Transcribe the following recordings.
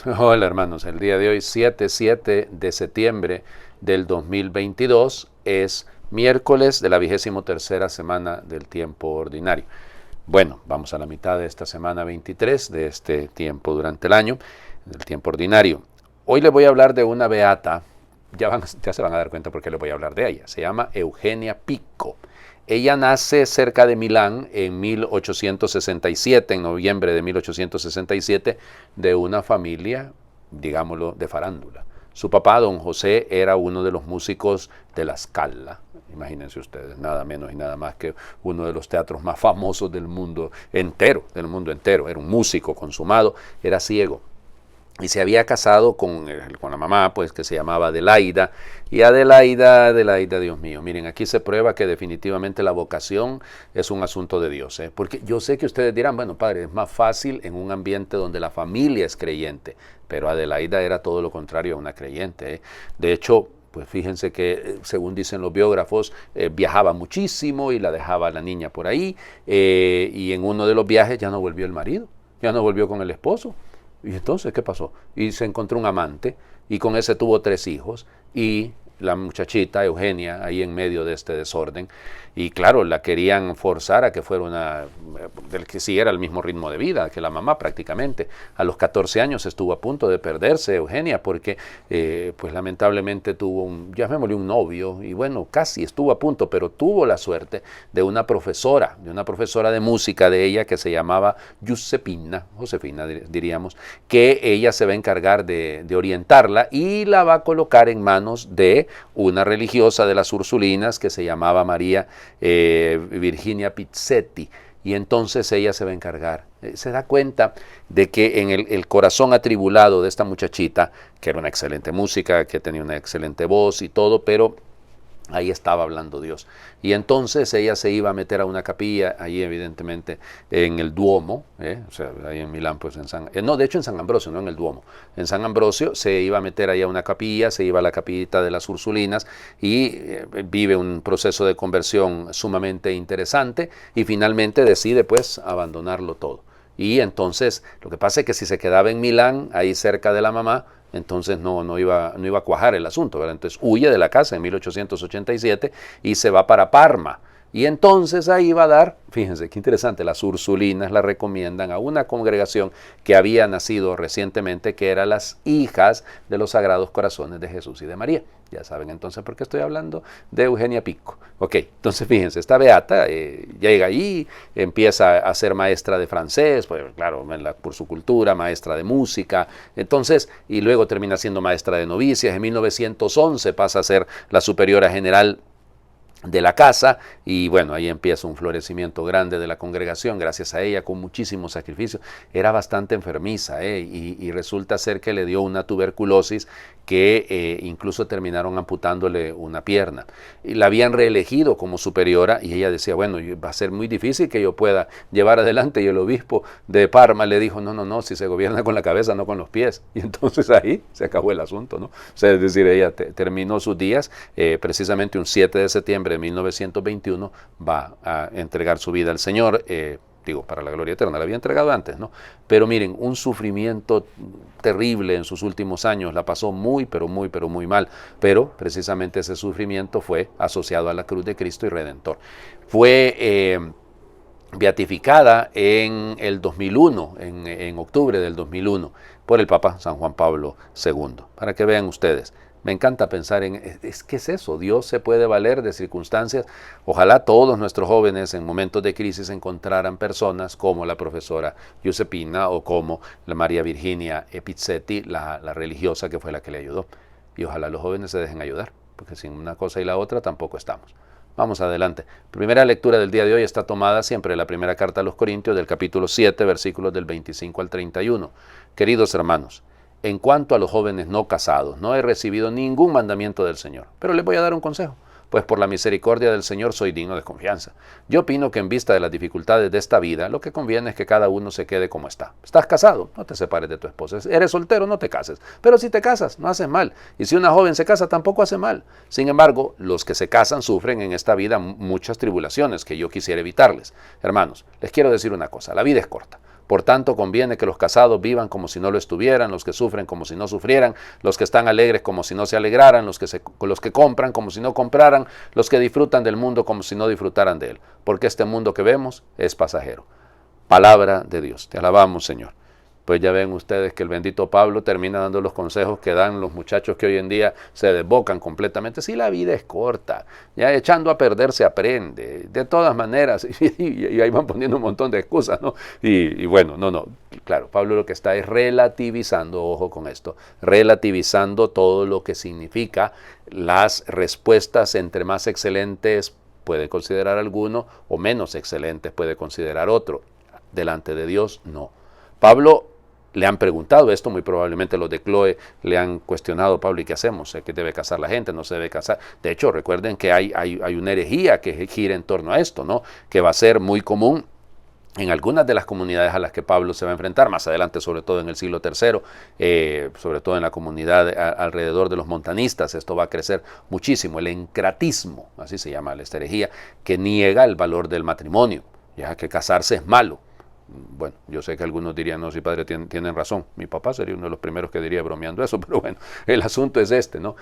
Hola hermanos, el día de hoy 7 de septiembre del 2022 es miércoles de la 23ª semana del tiempo ordinario. Bueno, vamos a la mitad de esta semana 23 de este tiempo durante el año, del tiempo ordinario. Hoy les voy a hablar de una beata, ya se van a dar cuenta por qué les voy a hablar de ella. Se llama Eugenia Pico. Ella nace cerca de Milán en 1867, en noviembre de 1867, de una familia, digámoslo, de farándula. Su papá, don José, era uno de los músicos de la Scala. Imagínense ustedes, nada menos y nada más que uno de los teatros más famosos del mundo entero, Era un músico consumado, era ciego. Y se había casado con la mamá, pues, que se llamaba Adelaida. Y Adelaida, Dios mío, miren, aquí se prueba que definitivamente la vocación es un asunto de Dios. Porque yo sé que ustedes dirán, bueno, padre, es más fácil en un ambiente donde la familia es creyente. Pero Adelaida era todo lo contrario a una creyente. De hecho, pues fíjense que, según dicen los biógrafos, viajaba muchísimo y la dejaba a la niña por ahí. Y en uno de los viajes ya no volvió el marido, ya no volvió con el esposo. Y entonces, ¿qué pasó? Y se encontró un amante y con ese tuvo 3 hijos y la muchachita Eugenia ahí en medio de este desorden. Y claro, la querían forzar a que fuera que siguiera el mismo ritmo de vida que la mamá prácticamente. A los 14 años estuvo a punto de perderse Eugenia porque pues lamentablemente tuvo llamémosle un novio y bueno, casi estuvo a punto, pero tuvo la suerte de una profesora de música de ella que se llamaba Josefina diríamos, que ella se va a encargar de orientarla y la va a colocar en manos de una religiosa de las Ursulinas que se llamaba María Virginia Pizzetti. Y entonces ella se va a encargar. Se da cuenta de que en el corazón atribulado de esta muchachita, que era una excelente música, que tenía una excelente voz y todo, pero ahí estaba hablando Dios. Y entonces ella se iba a meter a una capilla, ahí evidentemente en el Duomo, o sea, ahí en Milán, pues de hecho en San Ambrosio, no en el Duomo. En San Ambrosio se iba a meter ahí a una capilla, se iba a la capillita de las Ursulinas y vive un proceso de conversión sumamente interesante y finalmente decide pues abandonarlo todo. Y entonces lo que pasa es que si se quedaba en Milán, ahí cerca de la mamá, entonces no iba a cuajar el asunto, ¿verdad? Entonces huye de la casa en 1887 y se va para Parma. Y entonces ahí va a dar, fíjense qué interesante, las Ursulinas la recomiendan a una congregación que había nacido recientemente, que eran las hijas de los Sagrados Corazones de Jesús y de María. Ya saben entonces por qué estoy hablando de Eugenia Pico. Ok, entonces fíjense, esta beata llega allí, empieza a ser maestra de francés, pues claro, por su cultura, maestra de música, entonces, y luego termina siendo maestra de novicias. En 1911 pasa a ser la superiora general de la casa y bueno, ahí empieza un florecimiento grande de la congregación gracias a ella con muchísimos sacrificios. Era bastante enfermiza y resulta ser que le dio una tuberculosis que incluso terminaron amputándole una pierna. Y la habían reelegido como superiora y ella decía, bueno, va a ser muy difícil que yo pueda llevar adelante, y el obispo de Parma le dijo, no, si se gobierna con la cabeza, no con los pies. Y entonces ahí se acabó el asunto, ¿no? O sea, es decir, ella terminó sus días, precisamente un 7 de septiembre de 1921 va a entregar su vida al Señor, para la gloria eterna, la había entregado antes, ¿no? Pero miren, un sufrimiento terrible en sus últimos años, la pasó muy mal, pero precisamente ese sufrimiento fue asociado a la cruz de Cristo y Redentor. Fue beatificada en el 2001, en octubre del 2001, por el Papa San Juan Pablo II, para que vean ustedes. Me encanta pensar ¿qué es eso? Dios se puede valer de circunstancias. Ojalá todos nuestros jóvenes en momentos de crisis encontraran personas como la profesora Josefina o como la María Virginia Pizzetti, la religiosa que fue la que le ayudó. Y ojalá los jóvenes se dejen ayudar, porque sin una cosa y la otra tampoco estamos. Vamos adelante. Primera lectura del día de hoy está tomada siempre de la primera carta a los Corintios, del capítulo 7, versículos del 25 al 31. Queridos hermanos, en cuanto a los jóvenes no casados, no he recibido ningún mandamiento del Señor, pero les voy a dar un consejo, pues por la misericordia del Señor soy digno de confianza. Yo opino que en vista de las dificultades de esta vida, lo que conviene es que cada uno se quede como está. ¿Estás casado? No te separes de tu esposa. ¿Eres soltero? No te cases. Pero si te casas, no haces mal. Y si una joven se casa, tampoco hace mal. Sin embargo, los que se casan sufren en esta vida muchas tribulaciones que yo quisiera evitarles. Hermanos, les quiero decir una cosa, la vida es corta. Por tanto, conviene que los casados vivan como si no lo estuvieran, los que sufren como si no sufrieran, los que están alegres como si no se alegraran, los que compran como si no compraran, los que disfrutan del mundo como si no disfrutaran de él. Porque este mundo que vemos es pasajero. Palabra de Dios. Te alabamos, Señor. Pues ya ven ustedes que el bendito Pablo termina dando los consejos que dan los muchachos que hoy en día se desbocan completamente. Si la vida es corta, ya echando a perder se aprende, de todas maneras, y ahí van poniendo un montón de excusas, ¿no? Y bueno, no, claro, Pablo lo que está es relativizando, ojo con esto, relativizando todo lo que significa las respuestas entre más excelentes puede considerar alguno o menos excelentes puede considerar otro. Delante de Dios, no. Pablo le han preguntado esto, muy probablemente los de Chloe le han cuestionado, Pablo, ¿y qué hacemos? ¿Qué debe casar la gente? ¿No se debe casar? De hecho, recuerden que hay una herejía que gira en torno a esto, ¿no? Que va a ser muy común en algunas de las comunidades a las que Pablo se va a enfrentar, más adelante, sobre todo en el siglo III, sobre todo en la comunidad alrededor de los montanistas, esto va a crecer muchísimo, el encratismo, así se llama esta herejía, que niega el valor del matrimonio, ya que casarse es malo. Bueno, yo sé que algunos dirían, no, sí, padre, tienen razón. Mi papá sería uno de los primeros que diría bromeando eso, pero bueno, el asunto es este, ¿no?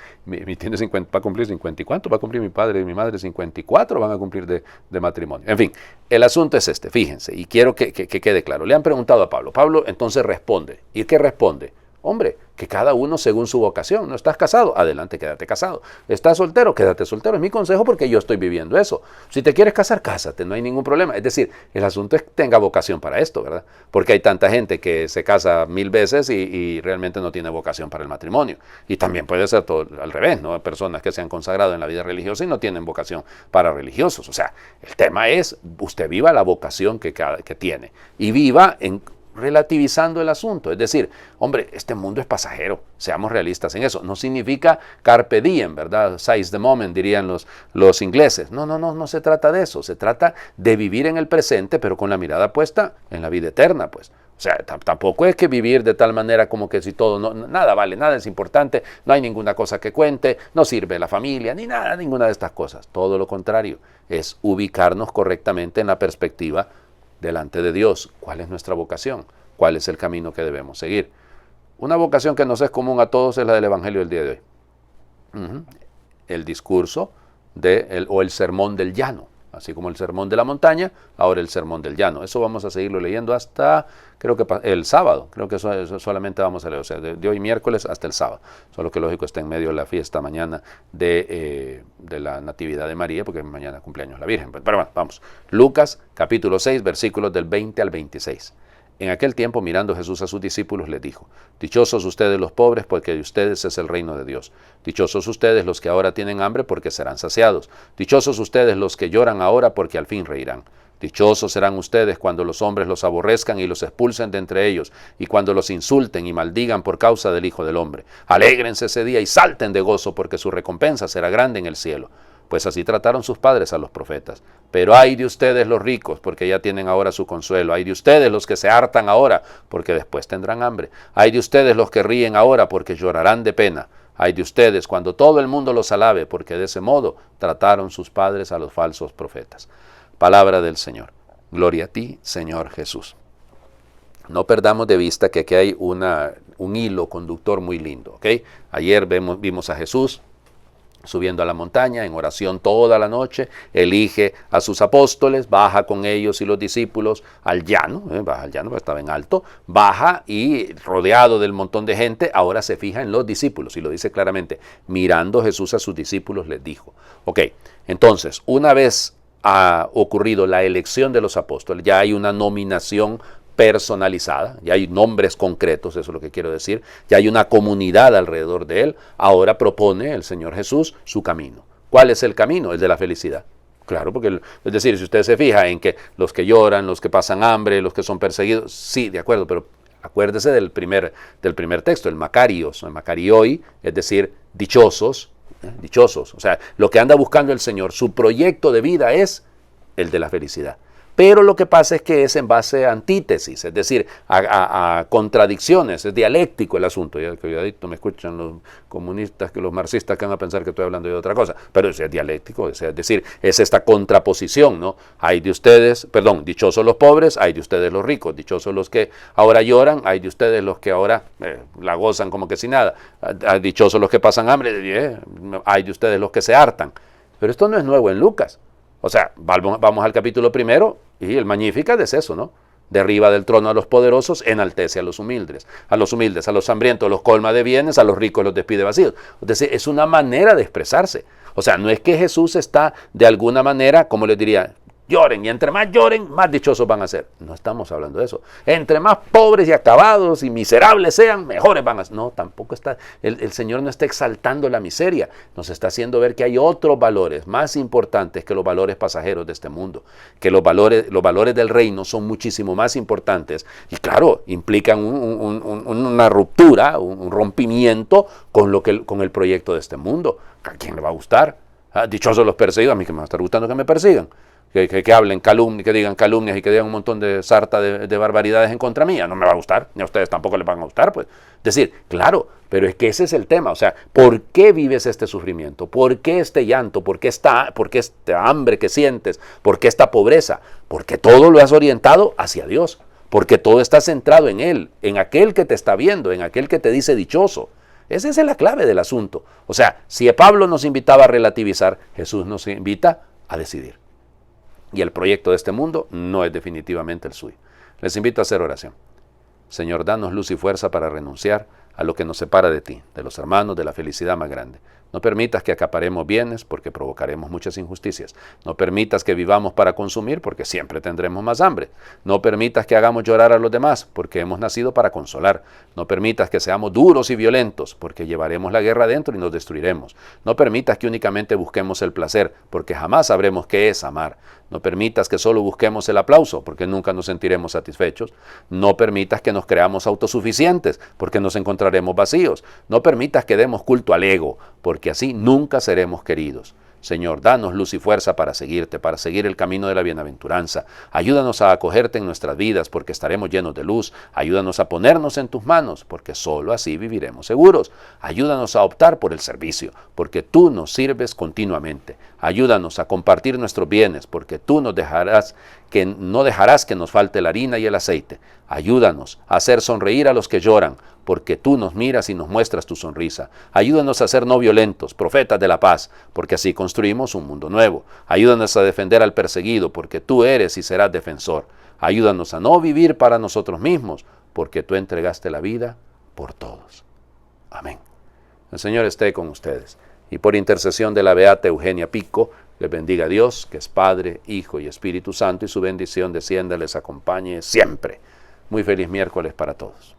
Tiene 50, va a cumplir 50, ¿y cuánto va a cumplir mi padre y mi madre? 54 van a cumplir de matrimonio. En fin, el asunto es este, fíjense, y quiero que quede claro. Le han preguntado a Pablo. Pablo entonces responde. ¿Y qué responde? Hombre, que cada uno según su vocación. ¿No estás casado? Adelante, quédate casado. ¿Estás soltero? Quédate soltero. Es mi consejo porque yo estoy viviendo eso. Si te quieres casar, cásate, no hay ningún problema. Es decir, el asunto es que tenga vocación para esto, ¿verdad? Porque hay tanta gente que se casa 1000 veces y realmente no tiene vocación para el matrimonio. Y también puede ser todo al revés, ¿no? Hay personas que se han consagrado en la vida religiosa y no tienen vocación para religiosos. O sea, el tema es, usted viva la vocación que tiene y viva relativizando el asunto, es decir, hombre, este mundo es pasajero, seamos realistas en eso, no significa carpe diem, ¿verdad? Seize the moment, dirían los ingleses, no se trata de eso, se trata de vivir en el presente, pero con la mirada puesta en la vida eterna, pues. O sea, tampoco es que vivir de tal manera como que si todo, nada vale, nada es importante, no hay ninguna cosa que cuente, no sirve la familia, ni nada, ninguna de estas cosas, todo lo contrario, es ubicarnos correctamente en la perspectiva delante de Dios. ¿Cuál es nuestra vocación? ¿Cuál es el camino que debemos seguir? Una vocación que nos es común a todos es la del Evangelio del día de hoy. El discurso o el sermón del llano. Así como el sermón de la montaña, ahora el sermón del llano. Eso vamos a seguirlo leyendo hasta, creo que el sábado. Creo que eso solamente vamos a leer, o sea, de hoy miércoles hasta el sábado. Solo que lógico está en medio de la fiesta mañana de la Natividad de María, porque mañana cumpleaños la Virgen. Pero bueno, vamos. Lucas, capítulo 6, versículos del 20 al 26. En aquel tiempo, mirando Jesús a sus discípulos, les dijo: dichosos ustedes los pobres, porque de ustedes es el reino de Dios. Dichosos ustedes los que ahora tienen hambre, porque serán saciados. Dichosos ustedes los que lloran ahora, porque al fin reirán. Dichosos serán ustedes cuando los hombres los aborrezcan y los expulsen de entre ellos, y cuando los insulten y maldigan por causa del Hijo del Hombre. Alégrense ese día y salten de gozo, porque su recompensa será grande en el cielo. Pues así trataron sus padres a los profetas. Pero ay de ustedes los ricos, porque ya tienen ahora su consuelo. Ay de ustedes los que se hartan ahora, porque después tendrán hambre. Ay de ustedes los que ríen ahora, porque llorarán de pena. Ay de ustedes cuando todo el mundo los alabe, porque de ese modo trataron sus padres a los falsos profetas. Palabra del Señor. Gloria a ti, Señor Jesús. No perdamos de vista que aquí hay un hilo conductor muy lindo, ¿ok? Ayer vimos a Jesús subiendo a la montaña en oración toda la noche, elige a sus apóstoles, baja con ellos y los discípulos al llano, baja al llano porque estaba en alto, baja y rodeado del montón de gente, ahora se fija en los discípulos y lo dice claramente, mirando Jesús a sus discípulos les dijo. Ok, entonces, una vez ha ocurrido la elección de los apóstoles, ya hay una nominación personalizada, ya hay nombres concretos, eso es lo que quiero decir, ya hay una comunidad alrededor de él, ahora propone el Señor Jesús su camino. ¿Cuál es el camino? El de la felicidad. Claro, porque, es decir, si usted se fija en que los que lloran, los que pasan hambre, los que son perseguidos, sí, de acuerdo, pero acuérdese del primer texto, el Makarios, el Makarioi, es decir, dichosos, dichosos, o sea, lo que anda buscando el Señor, su proyecto de vida es el de la felicidad. pero lo que pasa es que es en base a antítesis, es decir, a contradicciones, es dialéctico el asunto. Ya cuidadito me escuchan los comunistas, que los marxistas que van a pensar que estoy hablando de otra cosa, pero es dialéctico, es decir, es esta contraposición, ¿no? Hay de ustedes, perdón, dichosos los pobres, hay de ustedes los ricos, dichosos los que ahora lloran, hay de ustedes los que ahora la gozan como que sin nada, dichosos los que pasan hambre, hay de ustedes los que se hartan. Pero esto no es nuevo en Lucas. O sea, vamos al capítulo primero y el Magnificat es eso, ¿no? Derriba del trono a los poderosos, enaltece a los humildes, a los hambrientos los colma de bienes, a los ricos los despide vacíos. Es decir, es una manera de expresarse. O sea, no es que Jesús está de alguna manera, como les diría, lloren, y entre más lloren, más dichosos van a ser. No estamos hablando de eso. Entre más pobres y acabados y miserables sean, mejores van a ser. No, tampoco está, el Señor no está exaltando la miseria, nos está haciendo ver que hay otros valores más importantes que los valores pasajeros de este mundo, que los valores del reino son muchísimo más importantes y claro, implican una ruptura, un rompimiento con el proyecto de este mundo. ¿A quién le va a gustar? Dichosos los perseguidos, a mí que me va a estar gustando que me persigan. Que hablen calumnias, que digan calumnias y que digan un montón de sarta de barbaridades en contra mía, no me va a gustar, ni a ustedes tampoco les van a gustar, pues. Es decir, claro, pero es que ese es el tema, o sea, ¿por qué vives este sufrimiento? ¿Por qué este llanto? ¿Por qué esta hambre que sientes? ¿Por qué esta pobreza? Porque todo lo has orientado hacia Dios, porque todo está centrado en Él, en aquel que te está viendo, en aquel que te dice dichoso. Esa es la clave del asunto. O sea, si Pablo nos invitaba a relativizar, Jesús nos invita a decidir. Y el proyecto de este mundo no es definitivamente el suyo. Les invito a hacer oración. Señor, danos luz y fuerza para renunciar a lo que nos separa de ti, de los hermanos, de la felicidad más grande. No permitas que acaparemos bienes porque provocaremos muchas injusticias. No permitas que vivamos para consumir porque siempre tendremos más hambre. No permitas que hagamos llorar a los demás porque hemos nacido para consolar. No permitas que seamos duros y violentos porque llevaremos la guerra adentro y nos destruiremos. No permitas que únicamente busquemos el placer porque jamás sabremos qué es amar. No permitas que solo busquemos el aplauso porque nunca nos sentiremos satisfechos. No permitas que nos creamos autosuficientes porque nos encontraremos vacíos. No permitas que demos culto al ego porque así nunca seremos queridos. Señor, danos luz y fuerza para seguirte, para seguir el camino de la bienaventuranza. Ayúdanos a acogerte en nuestras vidas porque estaremos llenos de luz. Ayúdanos a ponernos en tus manos porque solo así viviremos seguros. Ayúdanos a optar por el servicio porque tú nos sirves continuamente. Ayúdanos a compartir nuestros bienes porque tú no dejarás que nos falte la harina y el aceite. Ayúdanos a hacer sonreír a los que lloran porque tú nos miras y nos muestras tu sonrisa. Ayúdanos a ser no violentos, profetas de la paz, porque así construimos un mundo nuevo. Ayúdanos a defender al perseguido, porque tú eres y serás defensor. Ayúdanos a no vivir para nosotros mismos, porque tú entregaste la vida por todos. Amén. El Señor esté con ustedes. Y por intercesión de la beata Eugenia Pico, les bendiga a Dios, que es Padre, Hijo y Espíritu Santo, y su bendición descienda, les acompañe siempre. Muy feliz miércoles para todos.